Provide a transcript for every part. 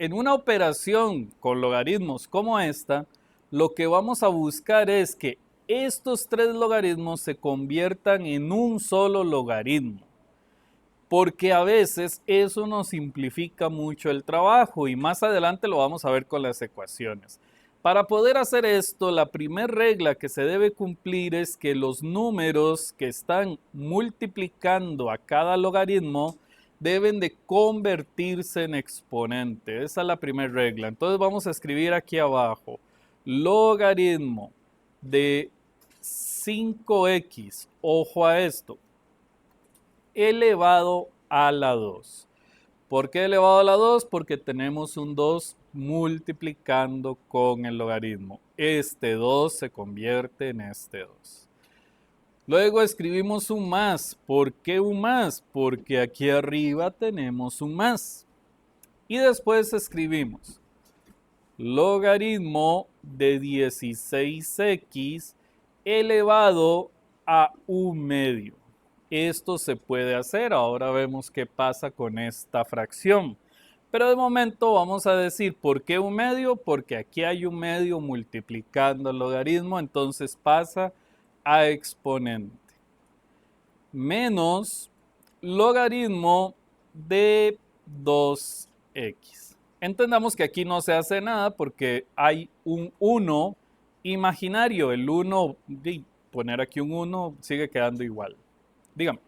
en una operación con logaritmos como esta, lo que vamos a buscar es que estos tres logaritmos se conviertan en un solo logaritmo, porque a veces eso nos simplifica mucho el trabajo y más adelante lo vamos a ver con las ecuaciones. Para poder hacer esto, la primera regla que se debe cumplir es que los números que están multiplicando a cada logaritmo deben de convertirse en exponente. Esa es la primera regla. Entonces vamos a escribir aquí abajo, logaritmo de 5x, ojo a esto, elevado a la 2. ¿Por qué elevado a la 2? Porque tenemos un 2 multiplicando con el logaritmo. Este 2 se convierte en este 2. Luego escribimos un más. ¿Por qué un más? Porque aquí arriba tenemos un más. Y después escribimos logaritmo de 16x elevado a 1/2. Esto se puede hacer, ahora vemos qué pasa con esta fracción. Pero de momento vamos a decir, ¿por qué 1/2? Porque aquí hay 1/2 multiplicando el logaritmo, entonces pasa a exponente. Menos logaritmo de 2x. Entendamos que aquí no se hace nada porque hay un 1 imaginario. El 1, poner aquí un 1 sigue quedando igual. Dígame.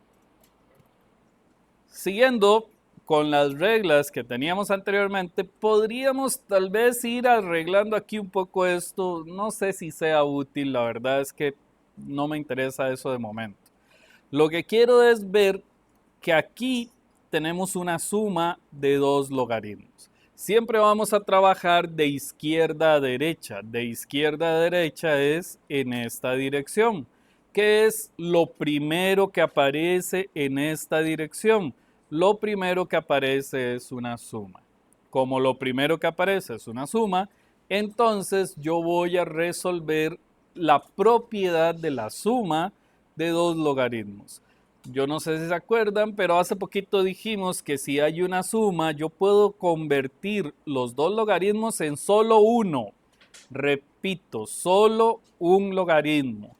Siguiendo con las reglas que teníamos anteriormente, podríamos tal vez ir arreglando aquí un poco esto. No sé si sea útil, la verdad es que no me interesa eso de momento. Lo que quiero es ver que aquí tenemos una suma de dos logaritmos. Siempre vamos a trabajar de izquierda a derecha. De izquierda a derecha es en esta dirección. ¿Qué es lo primero que aparece en esta dirección? Lo primero que aparece es una suma. Como lo primero que aparece es una suma, entonces yo voy a resolver la propiedad de la suma de dos logaritmos. Yo no sé si se acuerdan, pero hace poquito dijimos que si hay una suma, yo puedo convertir los dos logaritmos en solo uno. Repito, solo un logaritmo.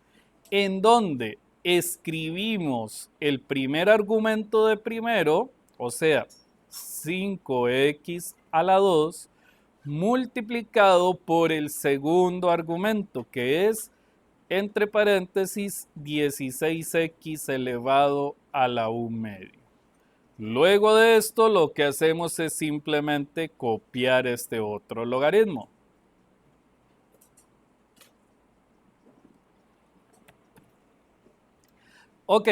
En donde escribimos el primer argumento de primero, o sea, 5x a la 2, multiplicado por el segundo argumento, que es entre paréntesis 16x elevado a la 1/2. Luego de esto lo que hacemos es simplemente copiar este otro logaritmo. Ok,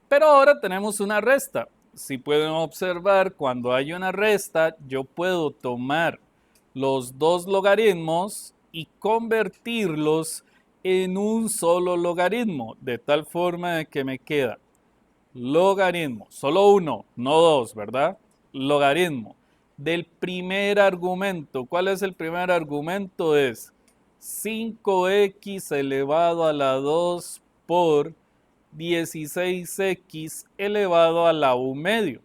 pero ahora tenemos una resta. Si pueden observar, cuando hay una resta, yo puedo tomar los dos logaritmos y convertirlos en un solo logaritmo, de tal forma que me queda logaritmo, solo uno, no dos, ¿verdad? Logaritmo del primer argumento. ¿Cuál es el primer argumento? Es 5x elevado a la 2 por 16x elevado a la 1/2.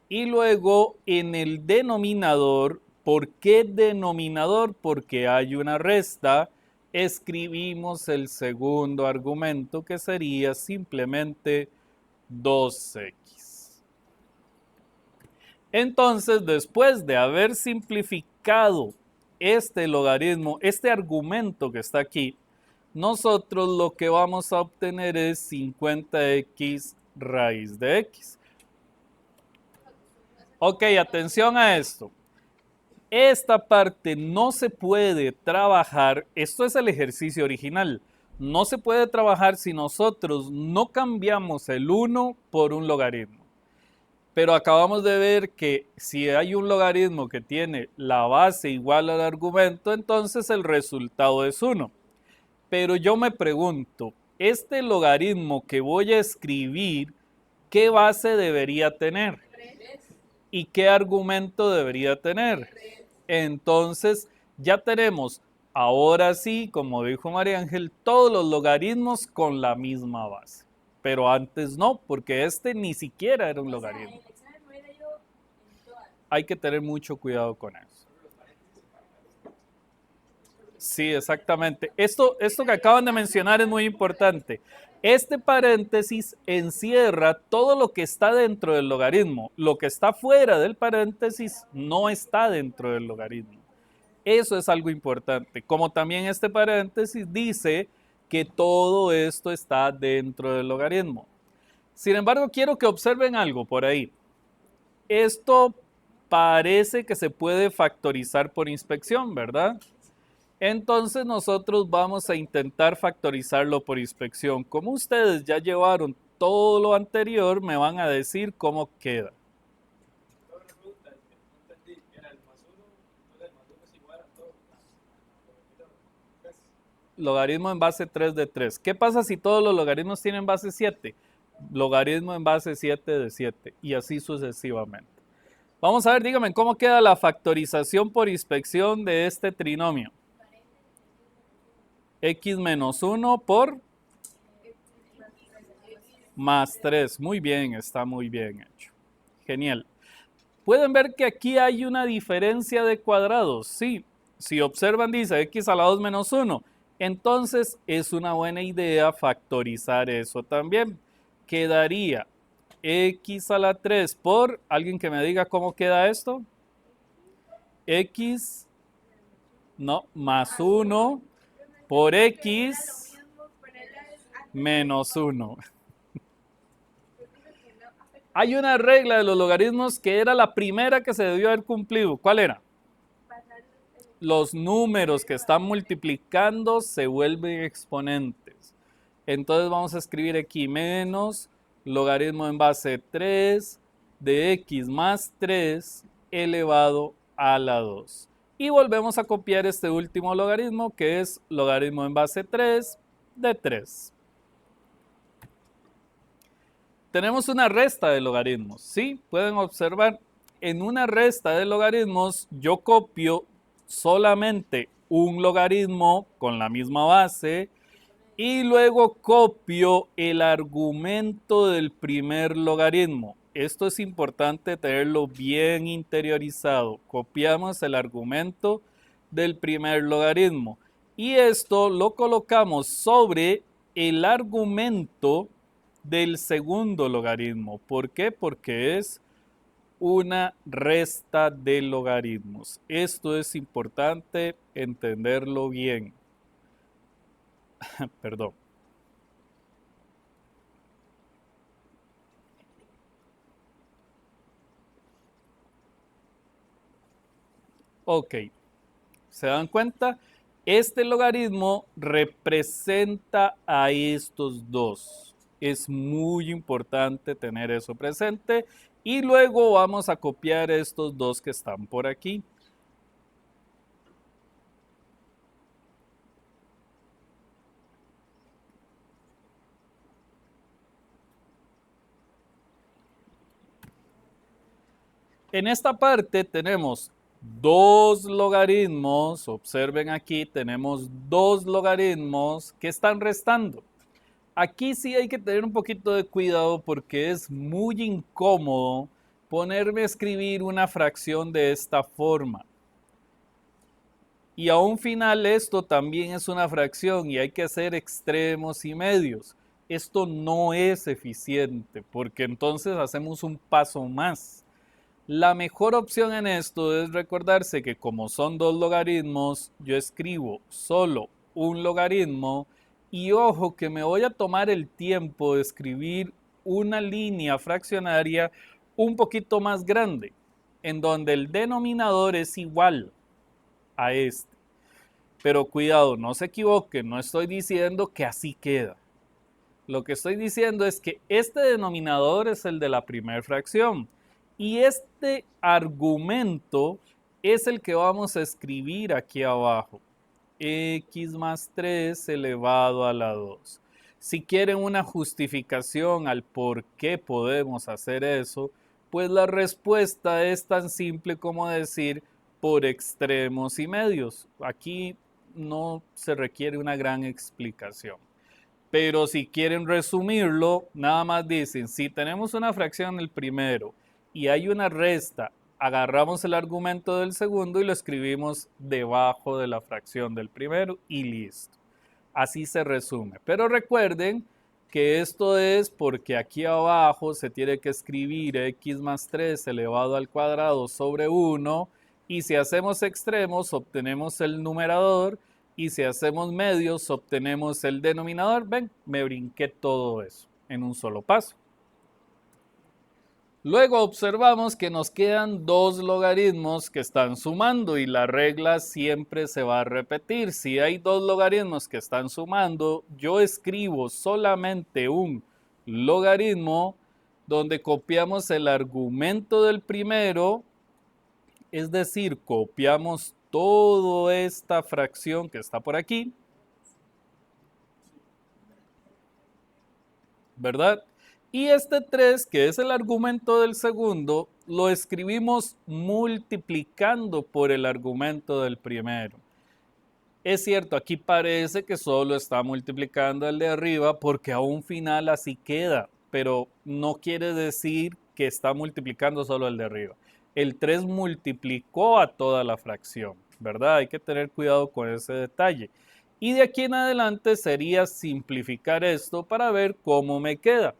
Y luego en el denominador, ¿por qué denominador? Porque hay una resta, escribimos el segundo argumento que sería simplemente 2x. Entonces, después de haber simplificado este logaritmo, este argumento que está aquí, nosotros lo que vamos a obtener es 50x raíz de x. Ok, atención a esto. Esta parte no se puede trabajar, esto es el ejercicio original, no se puede trabajar si nosotros no cambiamos el 1 por un logaritmo. Pero acabamos de ver que si hay un logaritmo que tiene la base igual al argumento, entonces el resultado es 1. Pero yo me pregunto, este logaritmo que voy a escribir, ¿qué base debería tener? ¿Y qué argumento debería tener? Entonces ya tenemos, ahora sí, como dijo María Ángel, todos los logaritmos con la misma base. Pero antes no, porque este ni siquiera era un logaritmo. hay que tener mucho cuidado con eso. Sí, exactamente. Esto que acaban de mencionar es muy importante. Este paréntesis encierra todo lo que está dentro del logaritmo. Lo que está fuera del paréntesis no está dentro del logaritmo. Eso es algo importante. Como también este paréntesis dice que todo esto está dentro del logaritmo. Sin embargo, quiero que observen algo por ahí. Esto parece que se puede factorizar por inspección, ¿verdad? Entonces nosotros vamos a intentar factorizarlo por inspección. Como ustedes ya llevaron todo lo anterior, me van a decir cómo queda. Logaritmo en base 3 de 3. ¿Qué pasa si todos los logaritmos tienen base 7? Logaritmo en base 7 de 7 y así sucesivamente. Vamos a ver, dígame, ¿cómo queda la factorización por inspección de este trinomio? X menos 1 por más 3. Muy bien, está muy bien hecho. Genial. Pueden ver que aquí hay una diferencia de cuadrados. Sí, si observan dice x a la 2 menos 1. Entonces es una buena idea factorizar eso también. Quedaría x a la 3 por, ¿alguien que me diga cómo queda esto? X, no, más 1 por x menos 1. Hay una regla de los logaritmos que era la primera que se debió haber cumplido. ¿Cuál era? Los números que están multiplicando se vuelven exponentes. Entonces vamos a escribir aquí menos logaritmo en base 3 de x más 3 elevado a la 2. Y volvemos a copiar este último logaritmo que es logaritmo en base 3 de 3. Tenemos una resta de logaritmos, ¿sí? Pueden observar, en una resta de logaritmos yo copio solamente un logaritmo con la misma base y luego copio el argumento del primer logaritmo. Esto es importante tenerlo bien interiorizado. Copiamos el argumento del primer logaritmo y esto lo colocamos sobre el argumento del segundo logaritmo. ¿Por qué? Porque es una resta de logaritmos. Esto es importante entenderlo bien. Perdón. Ok. ¿Se dan cuenta? Este logaritmo representa a estos dos. Es muy importante tener eso presente. Y luego vamos a copiar estos dos que están por aquí. En esta parte tenemos dos logaritmos, observen aquí, tenemos dos logaritmos que están restando. Aquí sí hay que tener un poquito de cuidado porque es muy incómodo ponerme a escribir una fracción de esta forma. Y a un final esto también es una fracción y hay que hacer extremos y medios. Esto no es eficiente porque entonces hacemos un paso más. La mejor opción en esto es recordarse que como son dos logaritmos, yo escribo solo un logaritmo y ojo que me voy a tomar el tiempo de escribir una línea fraccionaria un poquito más grande, en donde el denominador es igual a este. Pero cuidado, no se equivoquen, no estoy diciendo que así queda. Lo que estoy diciendo es que este denominador es el de la primera fracción y este argumento es el que vamos a escribir aquí abajo. X más 3 elevado a la 2. Si quieren una justificación al por qué podemos hacer eso, pues la respuesta es tan simple como decir por extremos y medios. Aquí no se requiere una gran explicación. Pero si quieren resumirlo, nada más dicen, si tenemos una fracción en el primero y hay una resta agarramos el argumento del segundo y lo escribimos debajo de la fracción del primero y listo. Así se resume. Pero recuerden que esto es porque aquí abajo se tiene que escribir x más 3 elevado al cuadrado sobre 1 y si hacemos extremos obtenemos el numerador y si hacemos medios obtenemos el denominador. Ven, me brinqué todo eso en un solo paso. Luego observamos que nos quedan dos logaritmos que están sumando y la regla siempre se va a repetir. Si hay dos logaritmos que están sumando, yo escribo solamente un logaritmo donde copiamos el argumento del primero, es decir, copiamos toda esta fracción que está por aquí, ¿verdad? Y este 3, que es el argumento del segundo, lo escribimos multiplicando por el argumento del primero. Es cierto, aquí parece que solo está multiplicando el de arriba porque a un final así queda, pero no quiere decir que está multiplicando solo el de arriba. El 3 multiplicó a toda la fracción, ¿verdad? Hay que tener cuidado con ese detalle. Y de aquí en adelante sería simplificar esto para ver cómo me queda.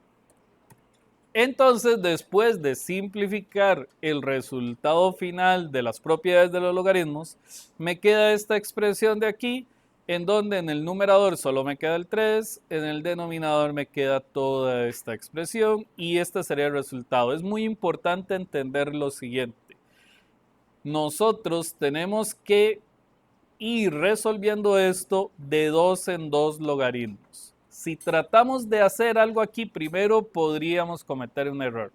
Entonces, después de simplificar el resultado final de las propiedades de los logaritmos, me queda esta expresión de aquí, en donde en el numerador solo me queda el 3, en el denominador me queda toda esta expresión y este sería el resultado. Es muy importante entender lo siguiente. Nosotros tenemos que ir resolviendo esto de dos en dos logaritmos. Si tratamos de hacer algo aquí primero, podríamos cometer un error.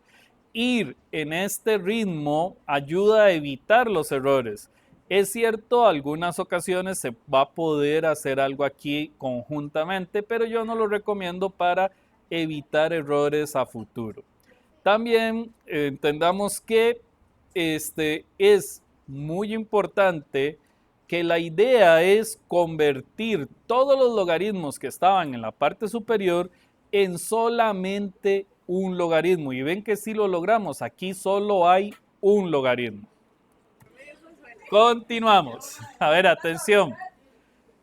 Ir en este ritmo ayuda a evitar los errores. Es cierto, algunas ocasiones se va a poder hacer algo aquí conjuntamente, pero yo no lo recomiendo para evitar errores a futuro. También entendamos que es muy importante que la idea es convertir todos los logaritmos que estaban en la parte superior en solamente un logaritmo. Y ven que sí lo logramos, aquí solo hay un logaritmo. Continuamos. A ver, atención.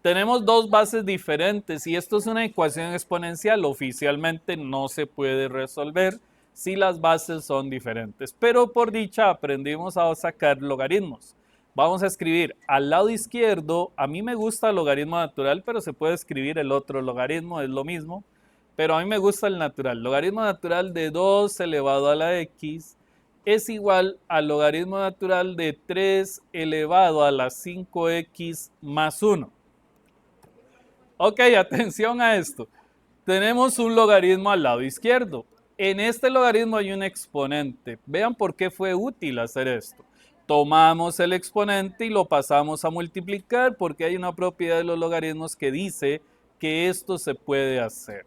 Tenemos dos bases diferentes y esto es una ecuación exponencial. Oficialmente no se puede resolver si las bases son diferentes. Pero por dicha aprendimos a sacar logaritmos. Vamos a escribir al lado izquierdo, a mí me gusta el logaritmo natural, pero se puede escribir el otro logaritmo, es lo mismo, pero a mí me gusta el natural. Logaritmo natural de 2 elevado a la x es igual al logaritmo natural de 3 elevado a la 5x más 1. Ok, atención a esto. Tenemos un logaritmo al lado izquierdo. En este logaritmo hay un exponente. Vean por qué fue útil hacer esto. Tomamos el exponente y lo pasamos a multiplicar porque hay una propiedad de los logaritmos que dice que esto se puede hacer.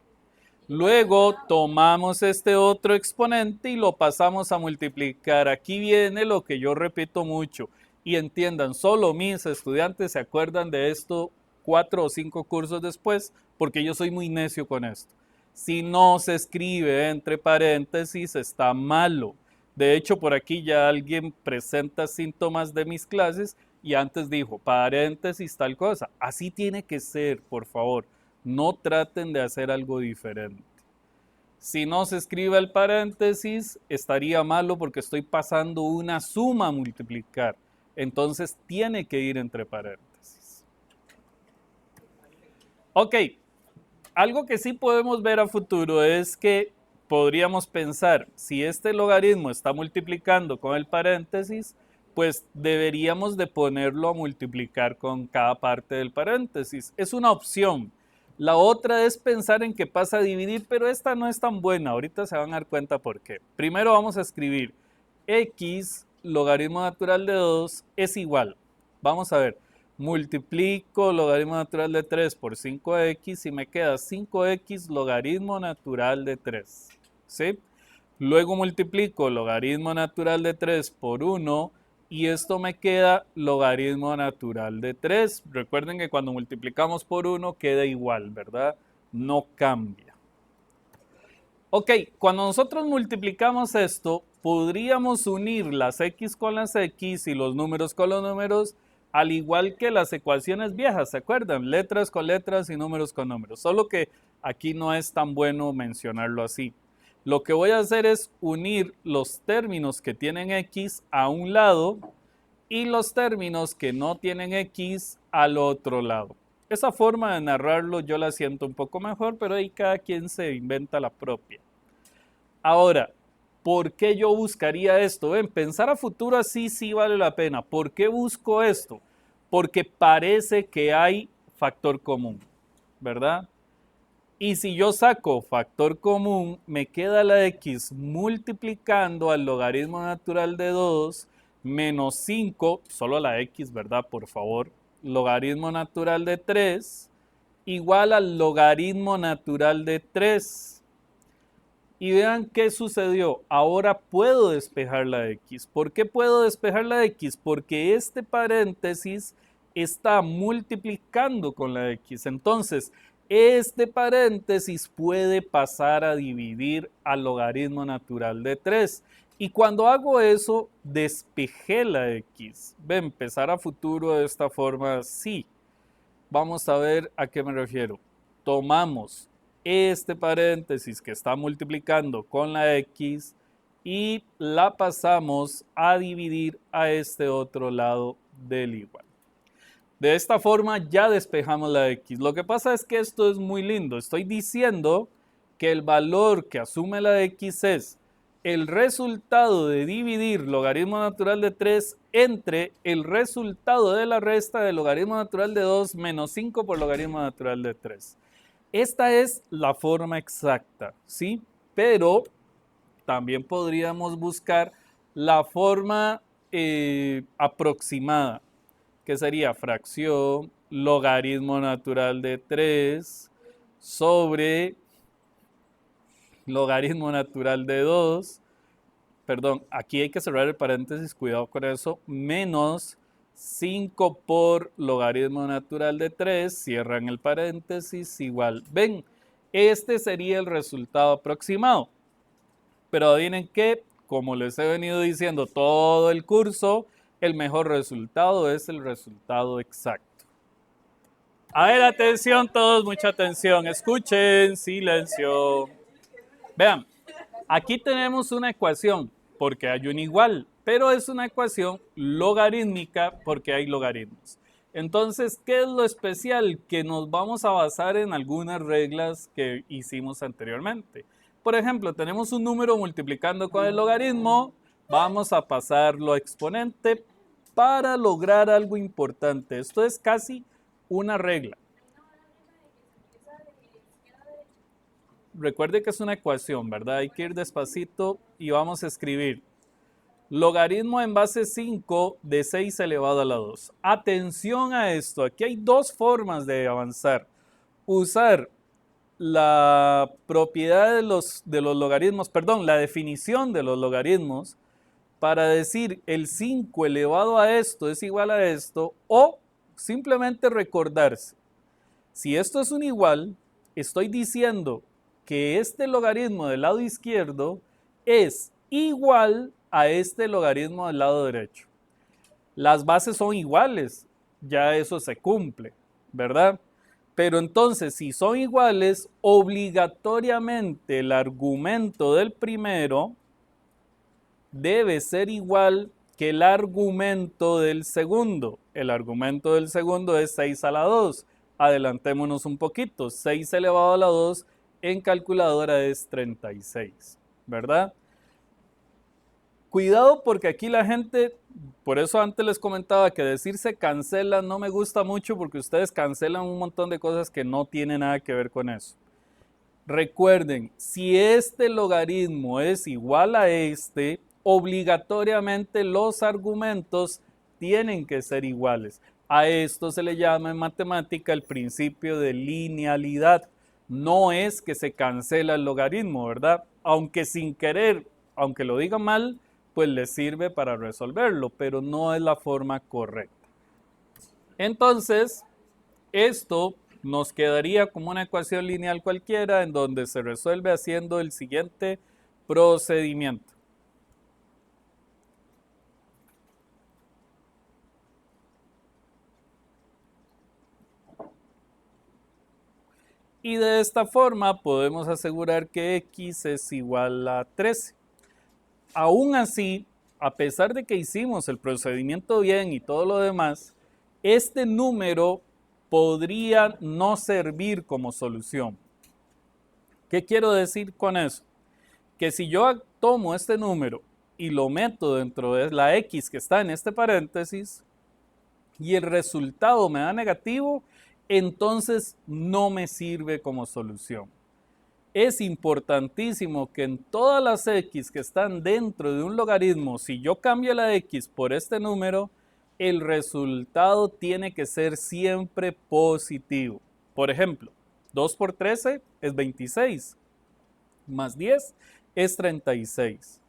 Luego tomamos este otro exponente y lo pasamos a multiplicar. Aquí viene lo que yo repito mucho y entiendan, solo mis estudiantes se acuerdan de esto 4 o 5 cursos después porque yo soy muy necio con esto. Si no se escribe entre paréntesis está malo. De hecho, por aquí ya alguien presenta síntomas de mis clases y antes dijo paréntesis tal cosa. Así tiene que ser, por favor. No traten de hacer algo diferente. Si no se escribe el paréntesis, estaría malo porque estoy pasando una suma a multiplicar. Entonces tiene que ir entre paréntesis. Ok, algo que sí podemos ver a futuro es que podríamos pensar, si este logaritmo está multiplicando con el paréntesis, pues deberíamos de ponerlo a multiplicar con cada parte del paréntesis. Es una opción. La otra es pensar en que pasa a dividir, pero esta no es tan buena. Ahorita se van a dar cuenta por qué. Primero vamos a escribir x logaritmo natural de 2 es igual. Vamos a ver. Multiplico logaritmo natural de 3 por 5x y me queda 5x logaritmo natural de 3. ¿Sí? Luego multiplico logaritmo natural de 3 por 1 y esto me queda logaritmo natural de 3. Recuerden que cuando multiplicamos por 1 queda igual, ¿verdad? No cambia. Ok, cuando nosotros multiplicamos esto, podríamos unir las x con las x y los números con los números, al igual que las ecuaciones viejas, ¿se acuerdan? Letras con letras y números con números, solo que aquí no es tan bueno mencionarlo así. Lo que voy a hacer es unir los términos que tienen x a un lado y los términos que no tienen x al otro lado. Esa forma de narrarlo yo la siento un poco mejor, pero ahí cada quien se inventa la propia. Ahora, ¿por qué yo buscaría esto? Ven, pensar a futuro así sí vale la pena. ¿Por qué busco esto? Porque parece que hay factor común, ¿verdad? Y si yo saco factor común, me queda la x multiplicando al logaritmo natural de 2 menos 5, solo la x, ¿verdad? Por favor, logaritmo natural de 3 igual al logaritmo natural de 3. Y vean qué sucedió. Ahora puedo despejar la x. ¿Por qué puedo despejar la x? Porque este paréntesis está multiplicando con la x. Entonces, este paréntesis puede pasar a dividir al logaritmo natural de 3. Y cuando hago eso, despejé la x. Ven, empezar a futuro de esta forma, sí. Vamos a ver a qué me refiero. Tomamos este paréntesis que está multiplicando con la x y la pasamos a dividir a este otro lado del igual. De esta forma ya despejamos la x. Lo que pasa es que esto es muy lindo. Estoy diciendo que el valor que asume la x es el resultado de dividir logaritmo natural de 3 entre el resultado de la resta del logaritmo natural de 2 menos 5 por logaritmo natural de 3. Esta es la forma exacta, ¿sí? Pero también podríamos buscar la forma aproximada, que sería fracción logaritmo natural de 3 sobre logaritmo natural de 2, perdón, aquí hay que cerrar el paréntesis, cuidado con eso, menos 5 por logaritmo natural de 3, cierran el paréntesis, igual. Ven, este sería el resultado aproximado. Pero adivinen que, como les he venido diciendo todo el curso, el mejor resultado es el resultado exacto. A ver, atención todos, mucha atención, escuchen, silencio. Vean, aquí tenemos una ecuación porque hay un igual, pero es una ecuación logarítmica porque hay logaritmos. Entonces, ¿qué es lo especial? Que nos vamos a basar en algunas reglas que hicimos anteriormente. Por ejemplo, tenemos un número multiplicando con el logaritmo, vamos a pasarlo a exponente para lograr algo importante. Esto es casi una regla. Recuerde que es una ecuación, ¿verdad? Hay que ir despacito y vamos a escribir logaritmo en base 5 de 6 elevado a la 2. Atención a esto, aquí hay dos formas de avanzar. Usar la propiedad de los logaritmos, perdón, la definición de los logaritmos para decir el 5 elevado a esto es igual a esto, o simplemente recordarse, si esto es un igual, estoy diciendo que este logaritmo del lado izquierdo es igual a este logaritmo del lado derecho. Las bases son iguales, ya eso se cumple, ¿verdad? Pero entonces, si son iguales, obligatoriamente el argumento del primero debe ser igual que el argumento del segundo. El argumento del segundo es 6 a la 2. Adelantémonos un poquito. 6 elevado a la 2 en calculadora es 36, ¿verdad? Cuidado porque aquí la gente, por eso antes les comentaba que decirse cancela no me gusta mucho porque ustedes cancelan un montón de cosas que no tienen nada que ver con eso. Recuerden, si este logaritmo es igual a este, obligatoriamente los argumentos tienen que ser iguales. A esto se le llama en matemática el principio de linealidad. No es que se cancela el logaritmo, ¿verdad? Aunque sin querer, aunque lo diga mal, pues les sirve para resolverlo, pero no es la forma correcta. Entonces, esto nos quedaría como una ecuación lineal cualquiera en donde se resuelve haciendo el siguiente procedimiento. Y de esta forma podemos asegurar que x es igual a 13. Aún así, a pesar de que hicimos el procedimiento bien y todo lo demás, este número podría no servir como solución. ¿Qué quiero decir con eso? Que si yo tomo este número y lo meto dentro de la x que está en este paréntesis y el resultado me da negativo, entonces no me sirve como solución. Es importantísimo que en todas las x que están dentro de un logaritmo, si yo cambio la x por este número, el resultado tiene que ser siempre positivo. Por ejemplo, 2 por 13 es 26, más 10 es 36.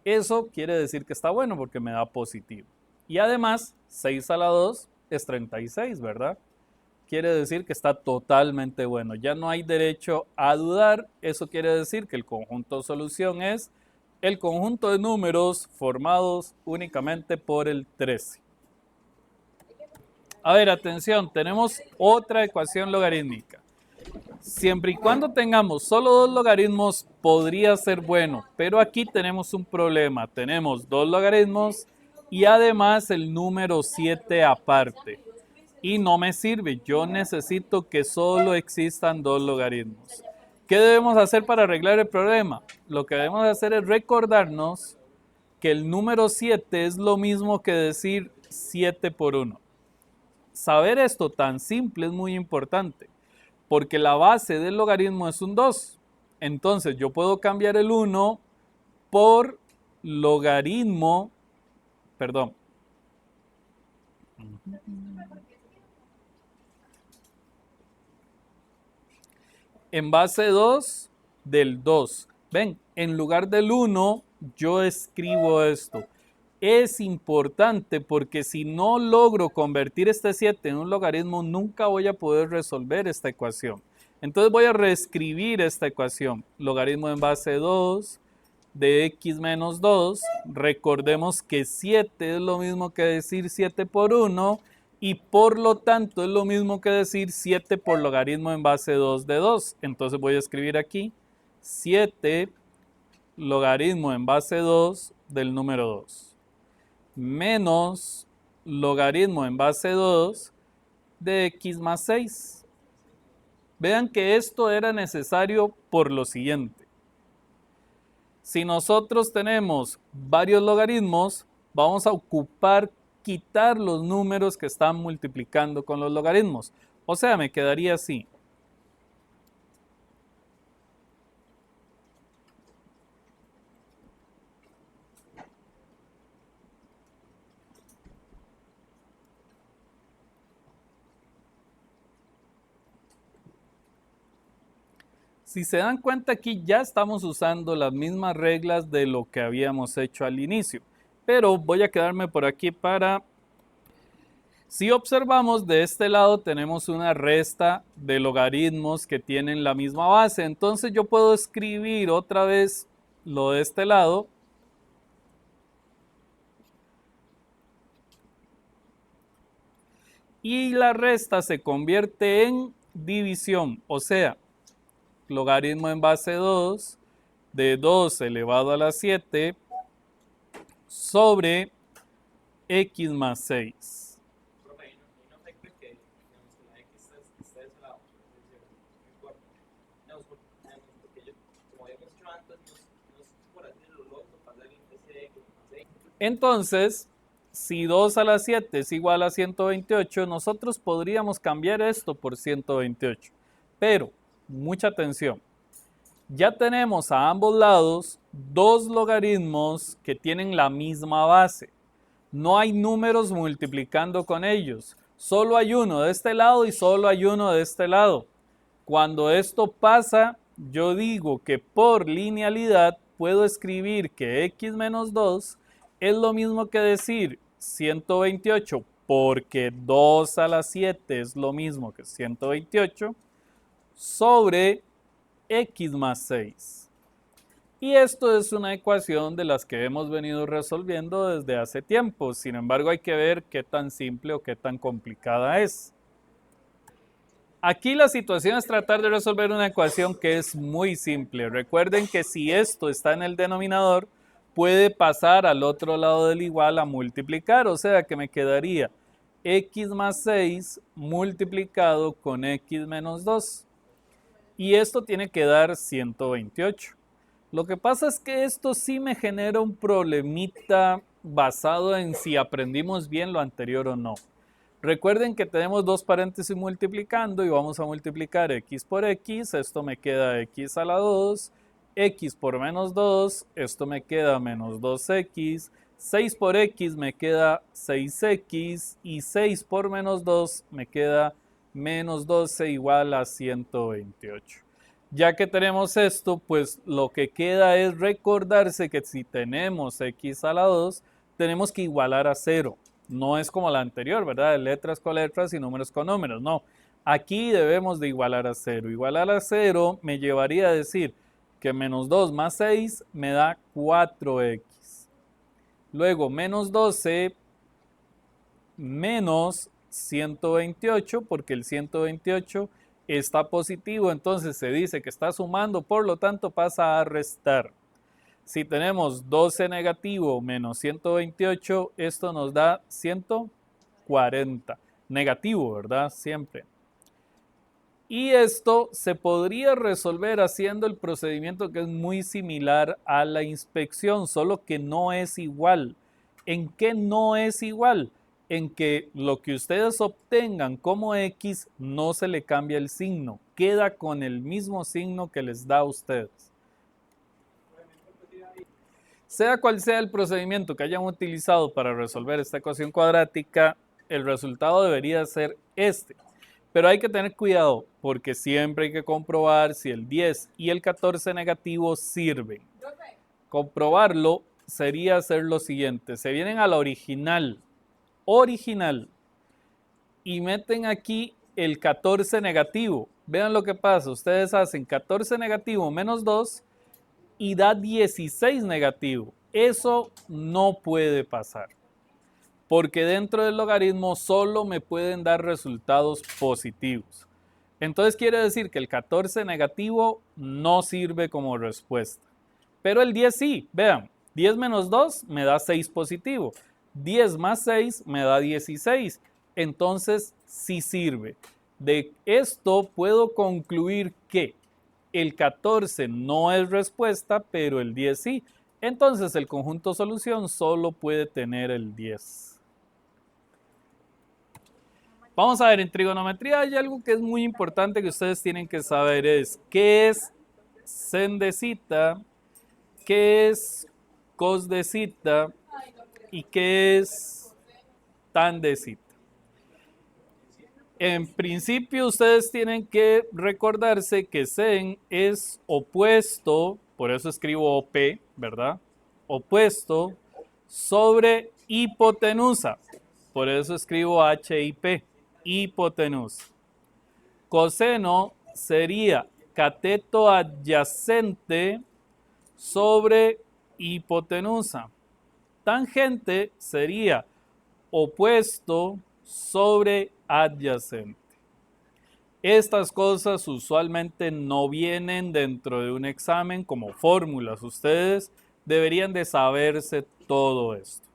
Eso quiere decir que está bueno porque me da positivo. Y además, 6 a la 2 es 36, ¿verdad? Quiere decir que está totalmente bueno. Ya no hay derecho a dudar. Eso quiere decir que el conjunto solución es el conjunto de números formados únicamente por el 13. A ver, atención, tenemos otra ecuación logarítmica. Siempre y cuando tengamos solo dos logaritmos, podría ser bueno, pero aquí tenemos un problema. Tenemos dos logaritmos y además el número 7 aparte. Y no me sirve, yo necesito que solo existan dos logaritmos. ¿Qué debemos hacer para arreglar el problema? Lo que debemos hacer es recordarnos que el número 7 es lo mismo que decir 7 por 1. Saber esto tan simple es muy importante, porque la base del logaritmo es un 2. Entonces yo puedo cambiar el 1 por logaritmo, perdón, en base 2 del 2. Ven, en lugar del 1, yo escribo esto. Es importante porque si no logro convertir este 7 en un logaritmo, nunca voy a poder resolver esta ecuación. Entonces voy a reescribir esta ecuación. Logaritmo en base 2 de x menos 2. Recordemos que 7 es lo mismo que decir 7 por 1 y por lo tanto es lo mismo que decir 7 por logaritmo en base 2 de 2. Entonces voy a escribir aquí 7 logaritmo en base 2 del número 2 menos logaritmo en base 2 de x más 6. Vean que esto era necesario por lo siguiente. Si nosotros tenemos varios logaritmos, vamos a ocupar quitar los números que están multiplicando con los logaritmos. O sea, me quedaría así. Si se dan cuenta, aquí ya estamos usando las mismas reglas de lo que habíamos hecho al inicio, pero voy a quedarme por aquí para... Si observamos, de este lado tenemos una resta de logaritmos que tienen la misma base, entonces yo puedo escribir otra vez lo de este lado y la resta se convierte en división, o sea, logaritmo en base 2 de 2 elevado a la 7 sobre x más 6. Entonces, si 2 a la 7 es igual a 128, nosotros podríamos cambiar esto por 128. Pero, mucha atención, ya tenemos a ambos lados dos logaritmos que tienen la misma base. No hay números multiplicando con ellos. Solo hay uno de este lado y solo hay uno de este lado. Cuando esto pasa, yo digo que por linealidad puedo escribir que x menos 2 es lo mismo que decir 128 porque 2 a la 7 es lo mismo que 128 sobre x más 6. Y esto es una ecuación de las que hemos venido resolviendo desde hace tiempo. Sin embargo, hay que ver qué tan simple o qué tan complicada es. Aquí la situación es tratar de resolver una ecuación que es muy simple. Recuerden que si esto está en el denominador, puede pasar al otro lado del igual a multiplicar, o sea que me quedaría x más 6 multiplicado con x menos 2. Y esto tiene que dar 128. Lo que pasa es que esto sí me genera un problemita basado en si aprendimos bien lo anterior o no. Recuerden que tenemos dos paréntesis multiplicando y vamos a multiplicar x por x. Esto me queda x a la 2. X por menos 2. Esto me queda menos 2x. 6 por x me queda 6x. Y 6 por menos 2 me queda menos 12 igual a 128. Ya que tenemos esto, pues lo que queda es recordarse que si tenemos x a la 2, tenemos que igualar a 0. No es como la anterior, ¿verdad? De letras con letras y números con números. No, aquí debemos de igualar a 0. Igualar a 0 me llevaría a decir que menos 2 más 6 me da 4x. Luego menos 12 menos 128, porque el 128 está positivo, entonces se dice que está sumando, por lo tanto pasa a restar. Si tenemos 12 negativo menos 128, esto nos da 140. Negativo, ¿verdad? Siempre. Y esto se podría resolver haciendo el procedimiento que es muy similar a la inspección, solo que no es igual. ¿En qué no es igual? En que lo que ustedes obtengan como X no se le cambia el signo, queda con el mismo signo que les da a ustedes. Sea cual sea el procedimiento que hayan utilizado para resolver esta ecuación cuadrática, el resultado debería ser este. Pero hay que tener cuidado porque siempre hay que comprobar si el 10 y el 14 negativo sirven. Comprobarlo sería hacer lo siguiente. Se vienen a la original, y meten aquí el 14 negativo. Vean lo que pasa. Ustedes hacen 14 negativo menos 2 y da 16 negativo. Eso no puede pasar, porque dentro del logaritmo solo me pueden dar resultados positivos. Entonces quiere decir que el 14 negativo no sirve como respuesta. Pero el 10 sí, vean, 10 menos 2 me da 6 positivo. 10 más 6 me da 16. Entonces sí sirve. De esto puedo concluir que el 14 no es respuesta, pero el 10 sí. Entonces el conjunto solución solo puede tener el 10. Vamos a ver, en trigonometría hay algo que es muy importante que ustedes tienen que saber, es qué es sen de cita, qué es cos de cita y qué es tan de cita. En principio ustedes tienen que recordarse que sen es opuesto, por eso escribo OP, ¿verdad? Opuesto sobre hipotenusa, por eso escribo HIP, hipotenusa. Coseno sería cateto adyacente sobre hipotenusa. Tangente sería opuesto sobre adyacente. Estas cosas usualmente no vienen dentro de un examen como fórmulas. Ustedes deberían de saberse todo esto.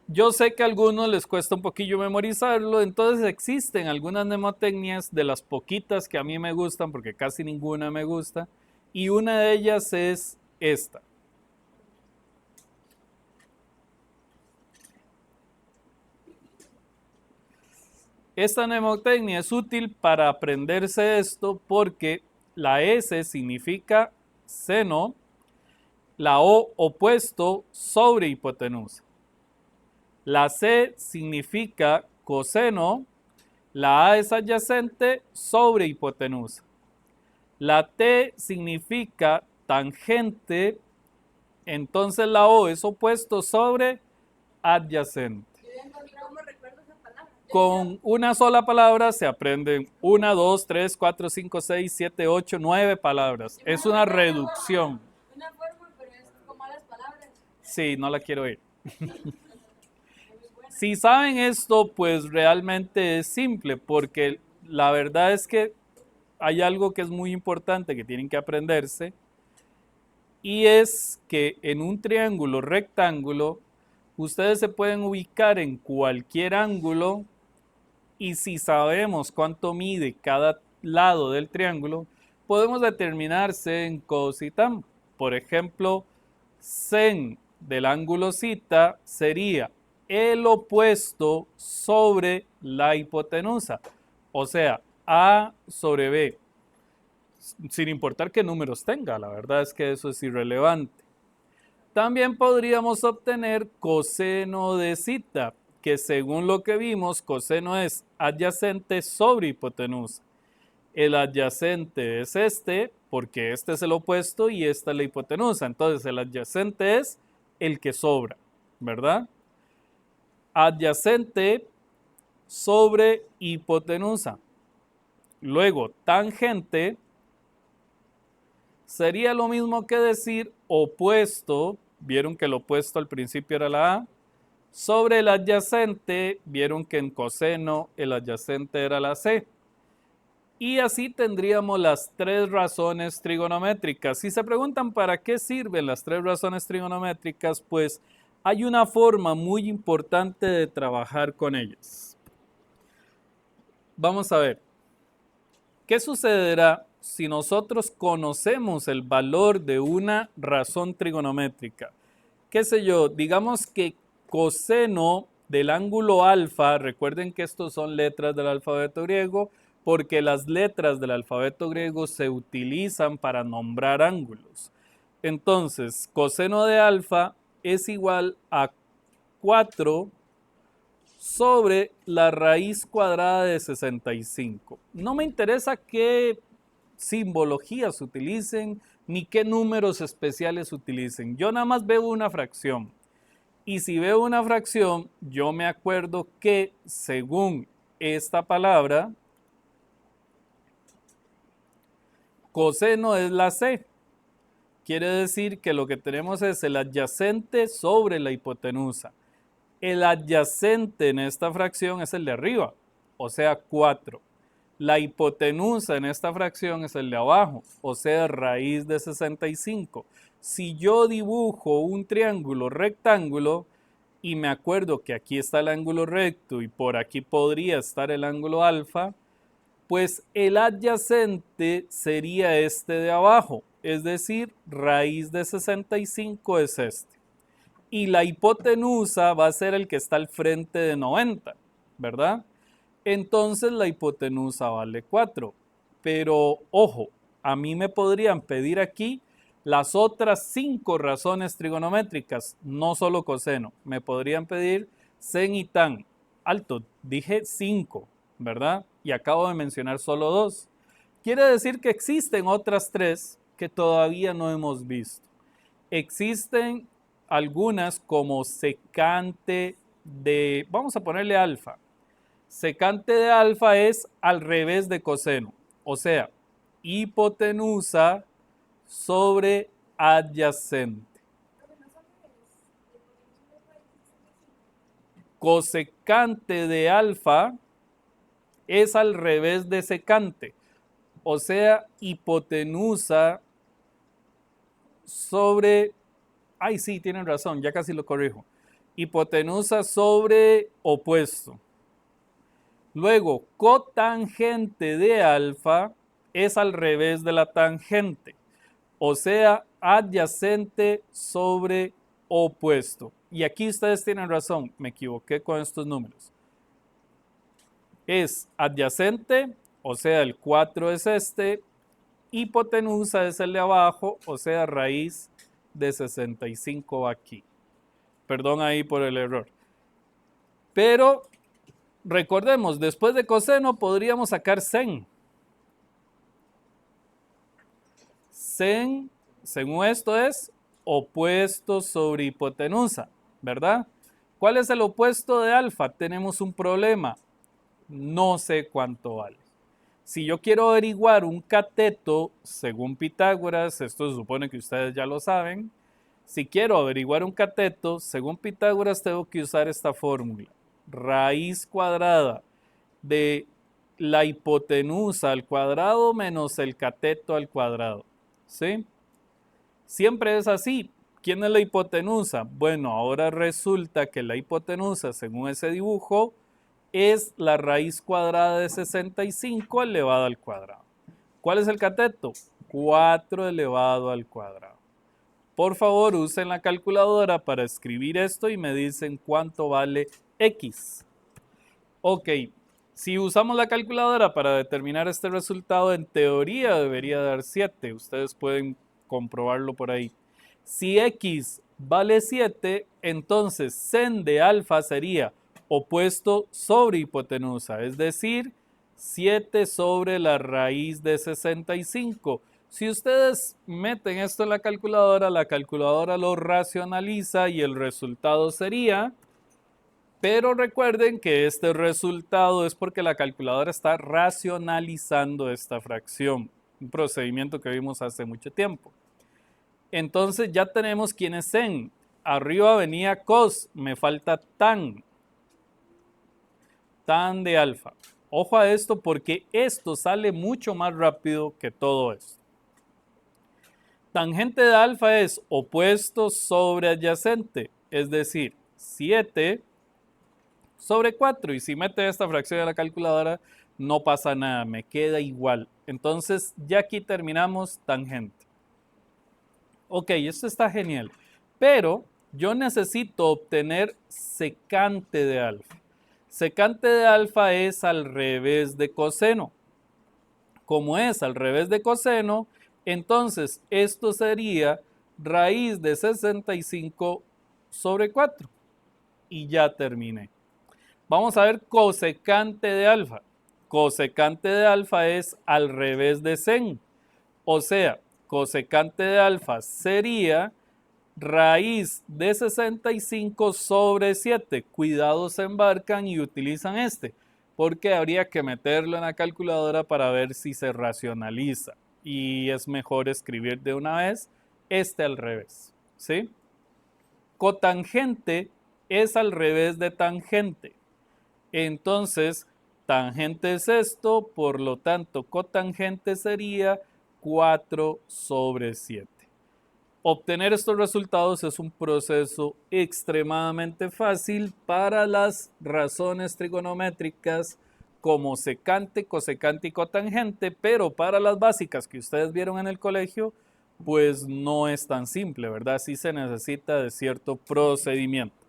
Yo sé que a algunos les cuesta un poquillo memorizarlo, entonces existen algunas mnemotecnias de las poquitas que a mí me gustan, porque casi ninguna me gusta, y una de ellas es esta. Esta mnemotecnia es útil para aprenderse esto porque la S significa seno, la O opuesto sobre hipotenusa. La C significa coseno, la A es adyacente sobre hipotenusa. La T significa tangente, entonces la O es opuesto sobre adyacente. Con una sola palabra se aprenden 1, 2, 3, 4, 5, 6, 7, 8, 9 palabras. Es una reducción. Una forma, pero es con malas palabras. Sí, no la quiero ir. Si saben esto, pues realmente es simple, porque la verdad es que hay algo que es muy importante que tienen que aprenderse y es que en un triángulo rectángulo ustedes se pueden ubicar en cualquier ángulo y si sabemos cuánto mide cada lado del triángulo, podemos determinar sen, cos y tan. Por ejemplo, sen del ángulo zeta sería el opuesto sobre la hipotenusa, o sea, A sobre B, sin importar qué números tenga, la verdad es que eso es irrelevante. También podríamos obtener coseno de zeta, que según lo que vimos, coseno es adyacente sobre hipotenusa. El adyacente es este, porque este es el opuesto y esta es la hipotenusa. Entonces el adyacente es el que sobra, ¿verdad? Adyacente sobre hipotenusa. Luego, tangente sería lo mismo que decir opuesto. Vieron que el opuesto al principio era la A. Sobre el adyacente, vieron que en coseno el adyacente era la C. Y así tendríamos las tres razones trigonométricas. Si se preguntan para qué sirven las tres razones trigonométricas, pues hay una forma muy importante de trabajar con ellas. Vamos a ver, ¿qué sucederá si nosotros conocemos el valor de una razón trigonométrica? Qué sé yo, digamos que coseno del ángulo alfa, recuerden que estos son letras del alfabeto griego, porque las letras del alfabeto griego se utilizan para nombrar ángulos. Entonces, coseno de alfa es igual a 4 sobre la raíz cuadrada de 65. No me interesa qué simbologías utilicen ni qué números especiales utilicen. Yo nada más veo una fracción. Y si veo una fracción, yo me acuerdo que según esta palabra, coseno es la C. Quiere decir que lo que tenemos es el adyacente sobre la hipotenusa. El adyacente en esta fracción es el de arriba, o sea 4. La hipotenusa en esta fracción es el de abajo, o sea raíz de 65. Si yo dibujo un triángulo rectángulo y me acuerdo que aquí está el ángulo recto y por aquí podría estar el ángulo alfa, pues el adyacente sería este de abajo, es decir, raíz de 65 es este. Y la hipotenusa va a ser el que está al frente de 90, ¿verdad? Entonces la hipotenusa vale 4. Pero ojo, a mí me podrían pedir aquí las otras 5 razones trigonométricas, no solo coseno. Me podrían pedir sen y tan. Alto, dije 5, ¿verdad? Y acabo de mencionar solo 2. Quiere decir que existen otras 3 que todavía no hemos visto. Existen algunas como secante de, vamos a ponerle alfa. Secante de alfa es al revés de coseno, o sea, hipotenusa sobre adyacente. Cosecante de alfa es al revés de secante, o sea, hipotenusa sobre, ay sí, tienen razón, ya casi lo corrijo, hipotenusa sobre opuesto. Luego, cotangente de alfa es al revés de la tangente, o sea, adyacente sobre opuesto. Y aquí ustedes tienen razón, me equivoqué con estos números. Es adyacente, o sea, el 4 es este, hipotenusa es el de abajo, o sea, raíz de 65 aquí. Perdón ahí por el error. Pero recordemos, después de coseno podríamos sacar sen. Sen, según esto, es opuesto sobre hipotenusa, ¿verdad? ¿Cuál es el opuesto de alfa? Tenemos un problema. No sé cuánto vale. Si yo quiero averiguar un cateto, según Pitágoras, esto se supone que ustedes ya lo saben, si quiero averiguar un cateto, según Pitágoras tengo que usar esta fórmula. Raíz cuadrada de la hipotenusa al cuadrado menos el cateto al cuadrado, ¿sí? Siempre es así. ¿Quién es la hipotenusa? Bueno, ahora resulta que la hipotenusa, según ese dibujo, es la raíz cuadrada de 65 elevado al cuadrado. ¿Cuál es el cateto? 4 elevado al cuadrado. Por favor, usen la calculadora para escribir esto y me dicen cuánto vale X. Ok, si usamos la calculadora para determinar este resultado, en teoría debería dar 7. Ustedes pueden comprobarlo por ahí. Si X vale 7, entonces sen de alfa sería opuesto sobre hipotenusa, es decir, 7 sobre la raíz de 65. Si ustedes meten esto en la calculadora lo racionaliza y el resultado sería, pero recuerden que este resultado es porque la calculadora está racionalizando esta fracción, un procedimiento que vimos hace mucho tiempo. Entonces ya tenemos quién es sen. Arriba venía cos, me falta tan de alfa. Ojo a esto porque esto sale mucho más rápido que todo esto. Tangente de alfa es opuesto sobre adyacente, es decir, 7 sobre 4. Y si mete esta fracción a la calculadora, no pasa nada, me queda igual. Entonces ya aquí terminamos tangente. Ok, esto está genial, pero yo necesito obtener secante de alfa. Secante de alfa es al revés de coseno. Como es al revés de coseno, entonces esto sería raíz de 65 sobre 4. Y ya terminé. Vamos a ver cosecante de alfa. Cosecante de alfa es al revés de sen. O sea, cosecante de alfa sería raíz de 65 sobre 7. Cuidado, se embarcan y utilizan este, porque habría que meterlo en la calculadora para ver si se racionaliza. Y es mejor escribir de una vez este al revés, ¿sí? Cotangente es al revés de tangente. Entonces, tangente es esto, por lo tanto, cotangente sería 4 sobre 7. Obtener estos resultados es un proceso extremadamente fácil para las razones trigonométricas como secante, cosecante y cotangente, pero para las básicas que ustedes vieron en el colegio, pues no es tan simple, ¿verdad? Sí se necesita de cierto procedimiento.